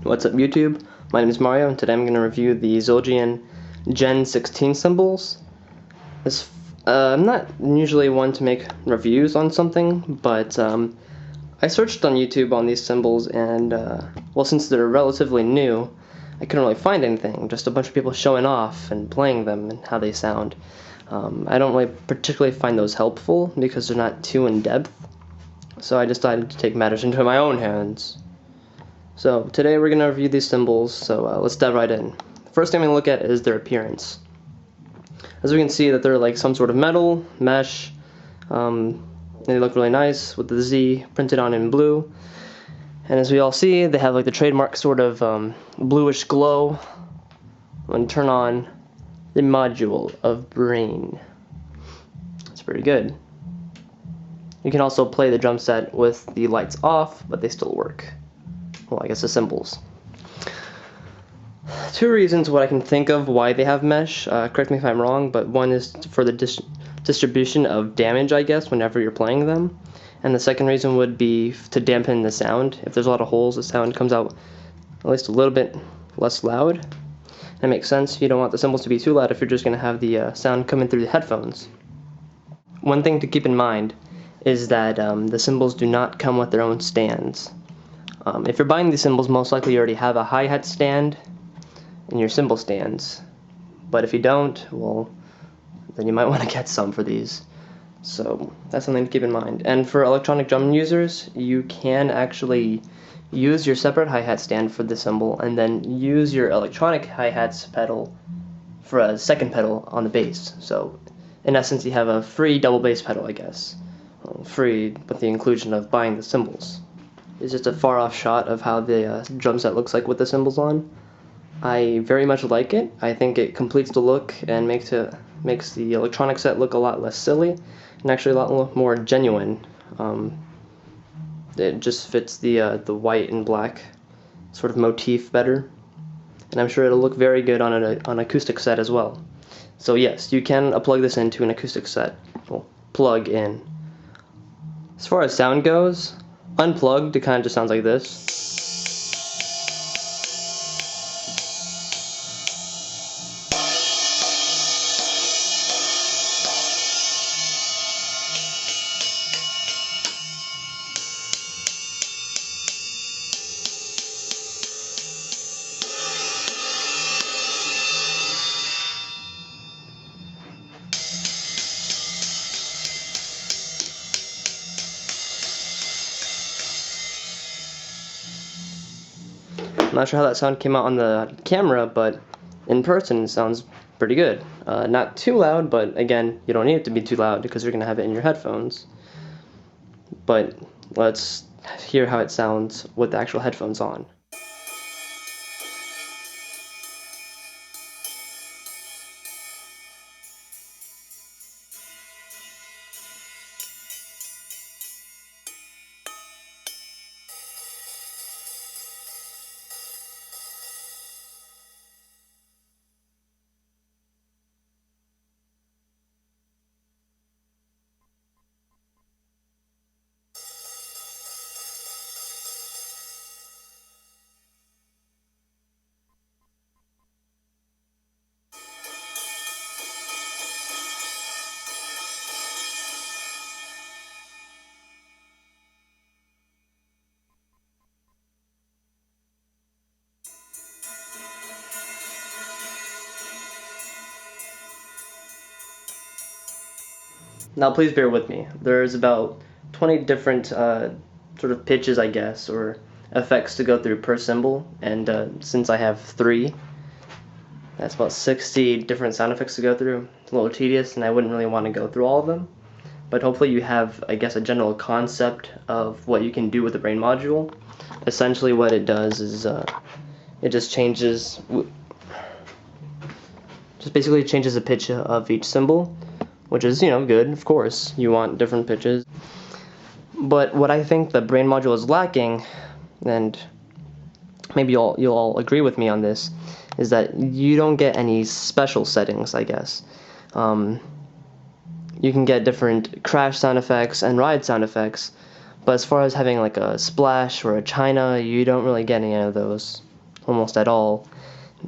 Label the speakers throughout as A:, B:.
A: What's up YouTube? My name is Mario and today I'm going to review the Zildjian Gen 16 cymbals. I'm not usually one to make reviews on something, but I searched on YouTube on these cymbals and, well, since they're relatively new, I couldn't really find anything, just a bunch of people showing off and playing them and how they sound. I don't really particularly find those helpful because they're not too in-depth, so I decided to take matters into my own hands. So today we're going to review these cymbals, so let's dive right in. The first thing I'm going to look at is their appearance. As we can see that they're like some sort of metal, mesh, they look really nice with the Z printed on in blue. And as we all see, they have like the trademark sort of bluish glow when you turn on the module of brain. It's pretty good. You can also play the drum set with the lights off, but they still work. Well, I guess the cymbals. Two reasons what I can think of why they have mesh, correct me if I'm wrong, but one is for the distribution of damage, I guess, whenever you're playing them. And the second reason would be to dampen the sound. If there's a lot of holes, the sound comes out at least a little bit less loud. That makes sense. You don't want the cymbals to be too loud if you're just going to have the sound coming through the headphones. One thing to keep in mind is that the cymbals do not come with their own stands. If you're buying these cymbals, most likely you already have a hi-hat stand in your cymbal stands. But if you don't, well, then you might want to get some for these. So that's something to keep in mind. And for electronic drum users, you can actually use your separate hi-hat stand for the cymbal and then use your electronic hi-hats pedal for a second pedal on the bass. So in essence, you have a free double bass pedal, I guess. Well, free with the inclusion of buying the cymbals. It's just a far off shot of how the drum set looks like with the cymbals on. I very much like it. I think it completes the look and makes the electronic set look a lot less silly and actually a lot more genuine. It just fits the white and black sort of motif better, and I'm sure it'll look very good on an acoustic set as well. So yes, you can plug this into an acoustic set. Well, plug in. As far as sound goes, unplugged, it kind of just sounds like this. I'm not sure how that sound came out on the camera, but in person it sounds pretty good. Not too loud, but again, you don't need it to be too loud because you're going to have it in your headphones. But let's hear how it sounds with the actual headphones on. Now please bear with me. There's about 20 different sort of pitches, I guess, or effects to go through per cymbal, and since I have 3, that's about 60 different sound effects to go through. It's a little tedious and I wouldn't really want to go through all of them, but hopefully you have, I guess, a general concept of what you can do with the brain module. Essentially what it does is it just basically changes the pitch of each cymbal, which is, good, of course. You want different pitches. But what I think the brain module is lacking, and maybe you'll all agree with me on this, is that you don't get any special settings, I guess. You can get different crash sound effects and ride sound effects, but as far as having like a splash or a china, you don't really get any of those. almost at all.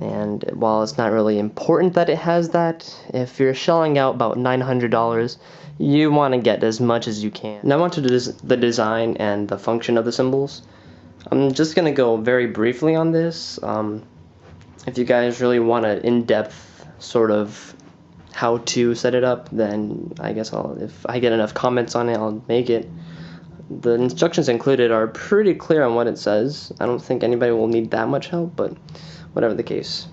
A: And while it's not really important that it has that, if you're shelling out about $900, you want to get as much as you can. Now on to the design and the function of the cymbals. I'm just going to go very briefly on this. If you guys really want an in-depth sort of how to set it up, then I guess if I get enough comments on it, I'll make it. The instructions included are pretty clear on what it says. I don't think anybody will need that much help, but whatever the case.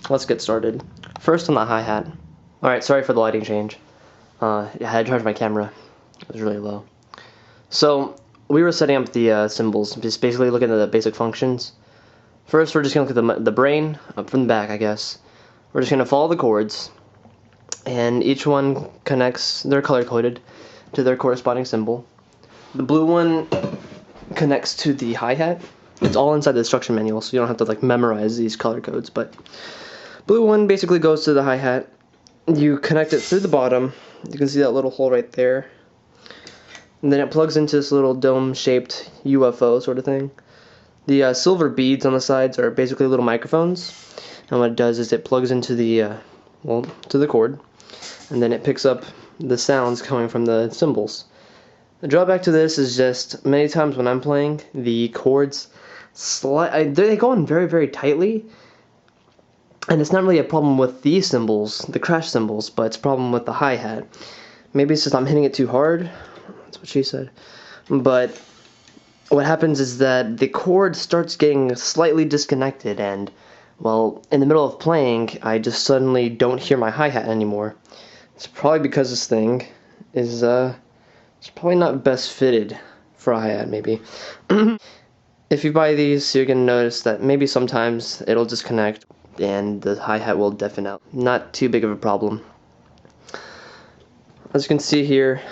A: Let's get started. First on the hi-hat. Alright, sorry for the lighting change. I had to charge my camera. It was really low. So, we were setting up the cymbals, just basically looking at the basic functions. First, we're just going to look at the brain, up from the back, I guess. We're just going to follow the chords, and each one connects, they're color-coded, to their corresponding symbol. The blue one connects to the hi-hat. It's all inside the instruction manual, so you don't have to like memorize these color codes, but blue one basically goes to the hi-hat. You connect it through the bottom. You can see that little hole right there. And then it plugs into this little dome-shaped UFO sort of thing. The silver beads on the sides are basically little microphones, and what it does is it plugs into the to the cord, and then it picks up the sounds coming from the cymbals. The drawback to this is just many times when I'm playing, the chords they go in very, very tightly, and it's not really a problem with these cymbals, the crash cymbals, but it's a problem with the hi-hat. Maybe it's just I'm hitting it too hard. That's what she said. But what happens is that the chord starts getting slightly disconnected, and, well, in the middle of playing, I just suddenly don't hear my hi-hat anymore. It's probably because this thing is, it's probably not best fitted for a hi-hat, maybe. If you buy these, you're going to notice that maybe sometimes it'll disconnect, and the hi-hat will deafen out. Not too big of a problem. As you can see here,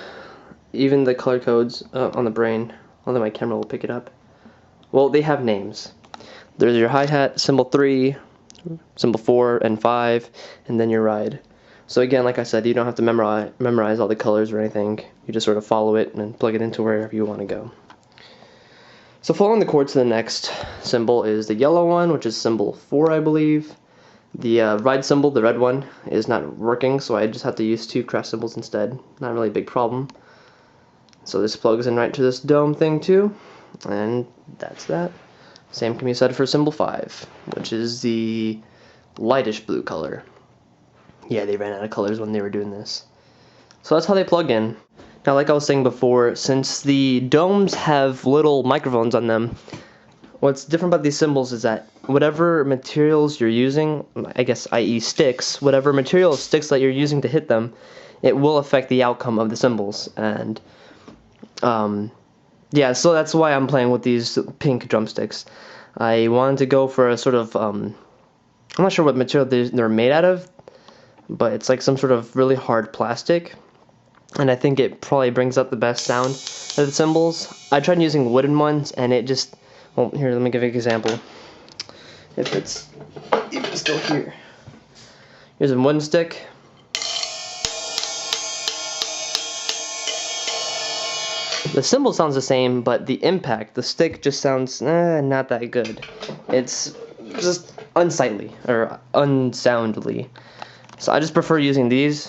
A: even the color codes on the brain, although my camera will pick it up, well, they have names. There's your hi-hat, symbol 3, symbol 4, and 5, and then your ride. So again, like I said, you don't have to memorize all the colors or anything. You just sort of follow it and plug it into wherever you want to go. So following the chord to the next symbol is the yellow one, which is symbol 4, I believe. The ride symbol, the red one, is not working, so I just have to use 2 crash symbols instead. Not really a big problem. So this plugs in right to this dome thing too, and that's that. Same can be said for symbol 5, which is the lightish blue color. Yeah, they ran out of colors when they were doing this. So that's how they plug in. Now, like I was saying before, since the domes have little microphones on them, what's different about these cymbals is that whatever materials you're using, I guess i.e. sticks, whatever material sticks that you're using to hit them, it will affect the outcome of the cymbals. And yeah, so that's why I'm playing with these pink drumsticks. I wanted to go for a sort of, I'm not sure what material they're made out of, but it's like some sort of really hard plastic, and I think it probably brings up the best sound of the cymbals. I tried using wooden ones, and it just, well, here, let me give you an example. If it's even still here. Here's a wooden stick. The cymbal sounds the same, but the impact, the stick just sounds not that good. It's just unsightly, or unsoundly. So I just prefer using these.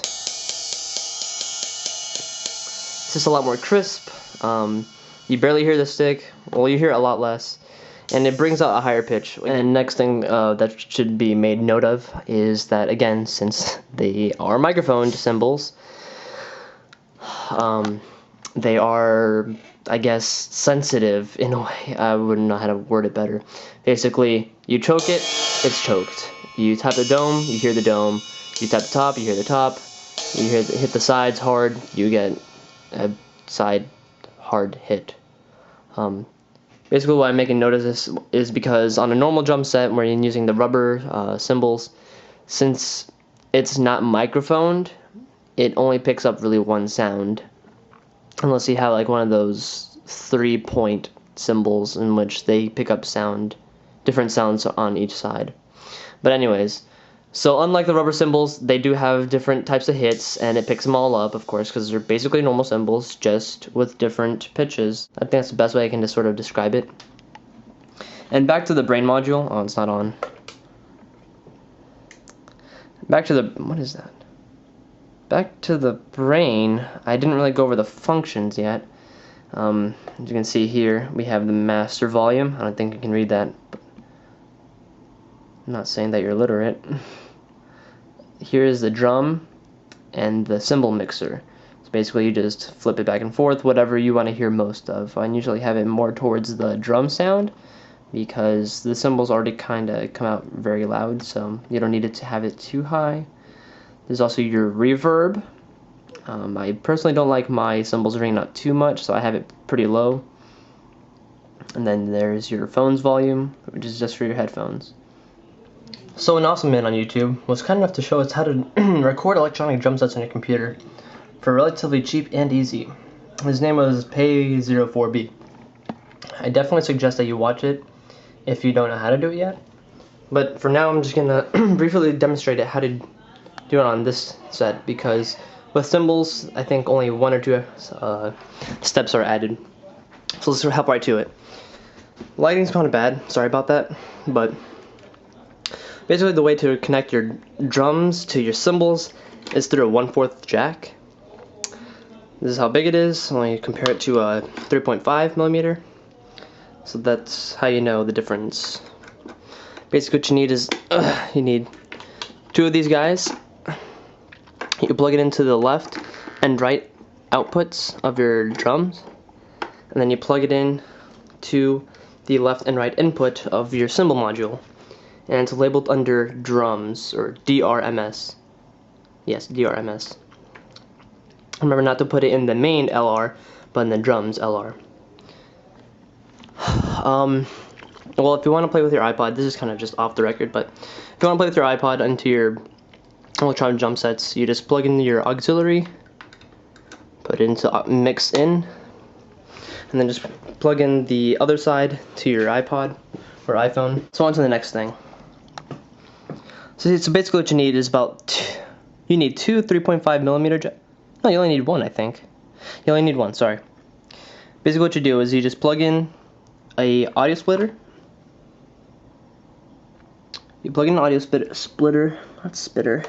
A: It's just a lot more crisp. You barely hear the stick. Well, you hear it a lot less. And it brings out a higher pitch. And next thing that should be made note of is that, again, since they are microphone cymbals, they are, I guess, sensitive in a way. I wouldn't know how to word it better. Basically, you choke it, it's choked. You tap the dome, you hear the dome. You tap the top, you hear the top. You hit the sides hard, you get a side hard hit. Basically, why I'm making note of this is because on a normal drum set where you're using the rubber cymbals, since it's not microphoned, it only picks up really one sound. Unless you have like one of those 3-point cymbals in which they pick up different sounds on each side. But anyways, so unlike the rubber cymbals, they do have different types of hits, and it picks them all up, of course, because they're basically normal cymbals, just with different pitches. I think that's the best way I can just sort of describe it. And back to the brain module. Oh, it's not on. Back to the, what is that? Back to the brain. I didn't really go over the functions yet. As you can see here, we have the master volume. I don't think you can read that, but I'm not saying that you're illiterate. Here is the drum and the cymbal mixer. So basically you just flip it back and forth, whatever you want to hear most of. I usually have it more towards the drum sound because the cymbals already kind of come out very loud, so you don't need it to have it too high. There's also your reverb. I personally don't like my cymbals ringing out too much, so I have it pretty low. And then there's your phone's volume, which is just for your headphones. So an awesome man on YouTube was kind enough to show us how to record electronic drum sets on your computer for relatively cheap and easy. His name was Pay04B. I definitely suggest that you watch it if you don't know how to do it yet. But for now, I'm just gonna briefly demonstrate how to do it on this set, because with cymbals, I think only 1 or 2 steps are added. So let's hop right to it. Lighting's kind of bad, sorry about that, but basically the way to connect your drums to your cymbals is through a 1/4 jack. This is how big it is, when you compare it to a 3.5 millimeter. So that's how you know the difference. Basically what you need is, you need 2 of these guys. You plug it into the left and right outputs of your drums, and then you plug it in to the left and right input of your cymbal module, and it's labeled under drums, or DRMS. Yes, DRMS. Remember not to put it in the main LR, but in the drums LR. Well, if you want to play with your iPod, this is kind of just off the record, but if you want to play with your iPod into your electronic drum sets, you just plug in your auxiliary, put it into mix in, and then just plug in the other side to your iPod or iPhone. So on to the next thing. So basically what you need is you need 2 3.5 millimeter jack. No, you only need 1, I think. You only need 1, sorry. Basically what you do is you just plug in a audio splitter. You plug in an audio splitter, not spitter,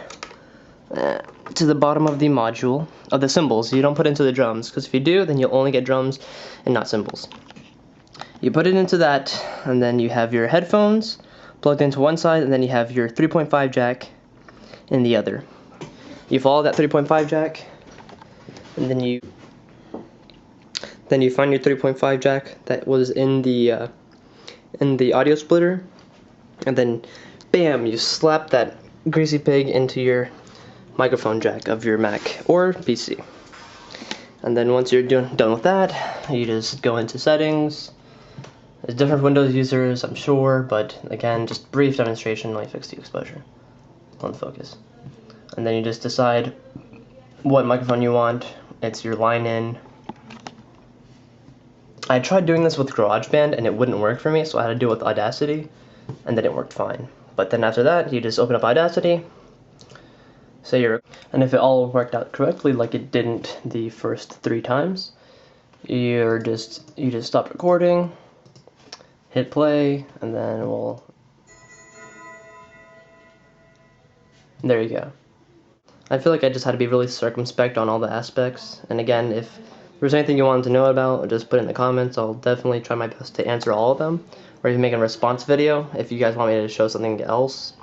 A: to the bottom of the module of the cymbals. You don't put it into the drums, because if you do, then you'll only get drums and not cymbals. You put it into that, and then you have your headphones plugged into one side, and then you have your 3.5 jack in the other. You follow that 3.5 jack, and then you find your 3.5 jack that was in the audio splitter, and then bam, you slap that greasy pig into your microphone jack of your Mac or PC. And then once you're done with that, you just go into settings. There's different Windows users, I'm sure, but again, just brief demonstration. Let me fix the exposure on focus. And then you just decide what microphone you want. It's your line in. I tried doing this with GarageBand and it wouldn't work for me, so I had to do it with Audacity, and then it worked fine. But then after that, you just open up Audacity, and if it all worked out correctly, like it didn't the first 3 times, you just stop recording, hit play, and then there you go. I feel like I just had to be really circumspect on all the aspects, and again, if there's anything you wanted to know about, just put it in the comments. I'll definitely try my best to answer all of them, or even make a response video if you guys want me to show something else.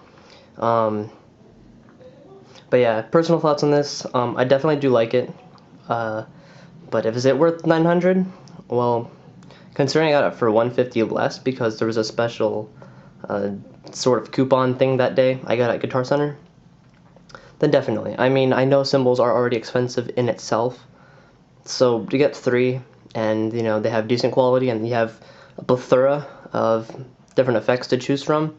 A: But yeah, personal thoughts on this, I definitely do like it, but is it worth $900? Well, considering I got it for $150 less because there was a special sort of coupon thing that day I got at Guitar Center, then definitely. I mean, I know cymbals are already expensive in itself, so to get 3, and you know, they have decent quality, and you have a plethora of different effects to choose from,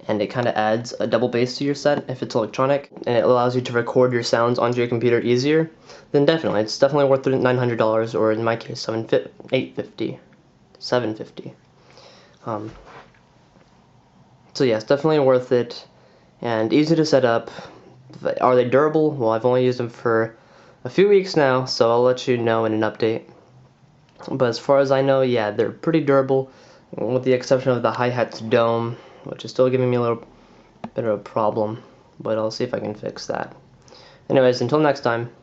A: and it kind of adds a double bass to your set if it's electronic, and it allows you to record your sounds onto your computer easier, then definitely, it's definitely worth $900, or in my case, $750. So yeah, it's definitely worth it, and easy to set up. Are they durable? Well, I've only used them for a few weeks now, so I'll let you know in an update. But as far as I know, yeah, they're pretty durable, with the exception of the hi-hat's dome, which is still giving me a little bit of a problem, but I'll see if I can fix that. Anyways, until next time.